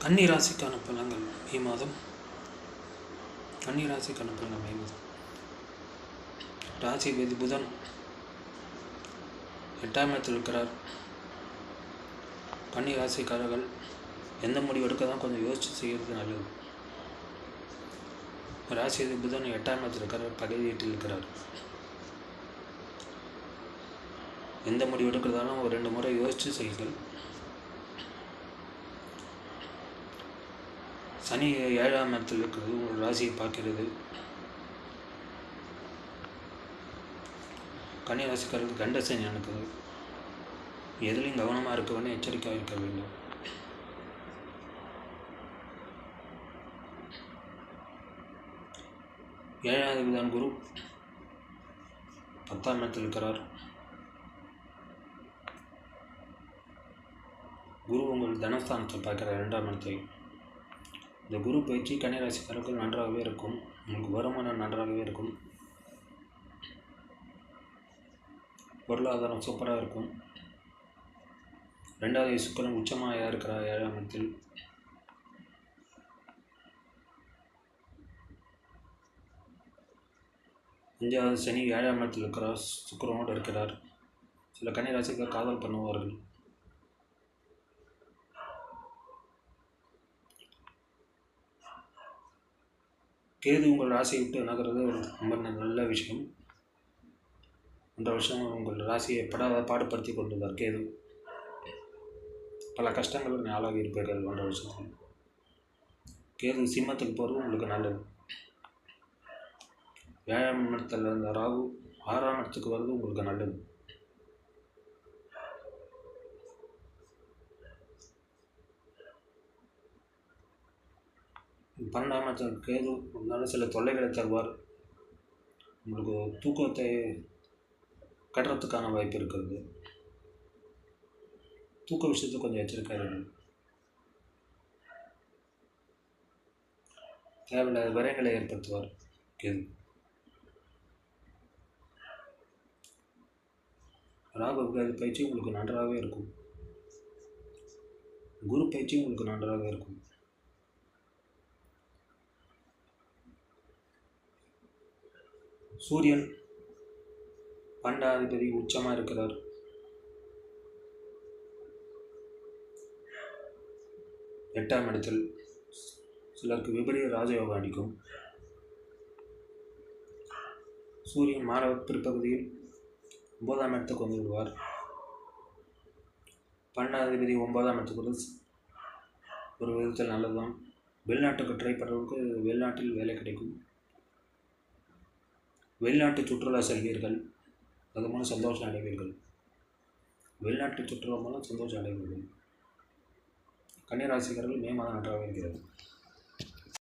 கன்னி ராசிக்கான பலன்கள் மே மாதம். கன்னி ராசிக்கான பலன்கள் மே மாதம். ராசிபதி புதன் 8ஆம் இடத்தில் இருக்கிறார். கன்னி ராசிக்காரர்கள் எந்த முடிவு எடுக்க தான் கொஞ்சம் யோசித்து செய்கிறது நல்லது. ராசிபதி புதன் 8ஆம் இடத்தில் இருக்கிறார், பகை வீட்டில் இருக்கிறார். எந்த முடிவு எடுக்கிறதாலும் ஒரு 2 முறை யோசித்து செய்யுங்கள். சனி 7ஆம் இடத்தில் இருக்கிறது, உங்கள் ராசியை பார்க்கிறது. கன்னி ராசிக்காரர்களுக்கு கண்ட சனி நடக்குது. எதுலையும் கவனமாக இருக்க வேண்டும், எச்சரிக்கையாக இருக்க வேண்டும். ஏழாவது விதான் குரு 10ஆம் இடத்தில் இருக்கிறார். குரு உங்கள் தனஸ்தானத்தை பார்க்கிறார், 2ஆம் இடத்தை. இந்த குரு பயிற்சி கன்னிராசிக்காரர்கள் நன்றாகவே இருக்கும். உங்களுக்கு வருமானம் நன்றாகவே இருக்கும். பொருளாதாரம் சூப்பராக இருக்கும். 2வது சுக்கிரன் உச்சமாக இருக்கிறார் 7ஆம் இடத்தில். அஞ்சாவது சனி 7ஆம் இடத்தில் இருக்கிறார், சுக்கிரனோடு இருக்கிறார். சில கன்னிராசிக்காரர் காதல் பண்ணுவார்கள். கேது உங்கள் ராசியை விட்டு நகர்றது ஒரு ரொம்ப நல்ல விஷயம். 1 வருஷம் உங்கள் ராசியை பாடுபடுத்தி கொண்டுள்ளார் கேது. பல கஷ்டங்களும் ஆளாகி இருப்பீர்கள் 1 வருஷத்தில். கேது சிம்மத்துக்கு போகிறது உங்களுக்கு நல்லது. 7ஆம் இடத்துல இருந்த ராகு 6ஆம் இடத்துக்கு வருது உங்களுக்கு நல்லது. பன்னெண்டாம் இடத்துல கேது நல்ல சில தொல்லைகளை தருவார். உங்களுக்கு தூக்கத்தை கட்டுறதுக்கான வாய்ப்பு இருக்கிறது. தூக்க விஷயத்தை கொஞ்சம் எச்சரிக்கையாக. தேவையில்லாத விரயங்களை ஏற்படுத்துவார் கேது. ராகு பயிற்சி உங்களுக்கு நன்றாகவே இருக்கும். குரு பயிற்சி உங்களுக்கு நன்றாக இருக்கும். சூரியன் 12ஆம் உச்சமாக இருக்கிறார். எட்டாம் இடத்தில் சிலருக்கு விபரீத ராஜயோகம் அடிக்கும். சூரியன் மாற பிற்பகுதியில் 9ஆம் இடத்துக்கு வந்து விடுவார். 12ஆம் 9ஆம் இடத்துக்கு ஒரு விதத்தில் நல்லதுதான். வெளிநாட்டுக்கு ட்ரை பண்ணுறவங்களுக்கு வெளிநாட்டில் வேலை கிடைக்கும். வெளிநாட்டு சுற்றுலா செல்வீர்கள், அது மூலம் சந்தோஷம் அடைவீர்கள். வெளிநாட்டு சுற்றுலா மூலம் சந்தோஷம் அடைவீர்கள். கன்னிராசிக்காரர்கள் மே மாதம் நன்றாக இருக்கிறது.